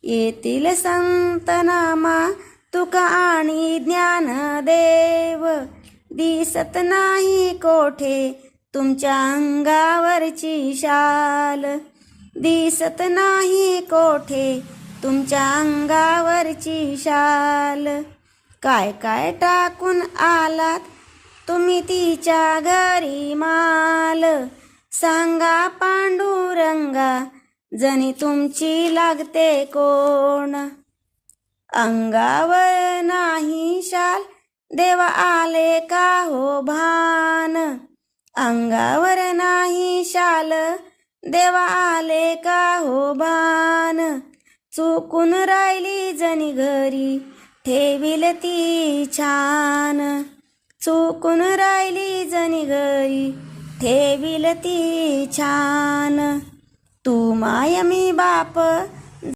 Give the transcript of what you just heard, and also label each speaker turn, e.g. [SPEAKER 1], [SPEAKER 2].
[SPEAKER 1] येतील संत नामा तुका आणि ज्ञानदेव. दिसत नाही कोठे तुमच्या अंगावरची शाल. दिसत नाही कोठे तुमच्या अंगावरची शाल. काय काय टाकून आलात तुम्ही तिच्या घरी माल. सांगा पांडुरंगा जणी तुमची लागते कोण. अंगावर नाही शाल देवा आले का हो भान. अंगावर नाही शाल देवा आले का हो भान. चुकून राहिली जणी घरी ठेविल ती छान. चुकून राहिली जणी घरी ठेविल ती छान. तू माय मी बाप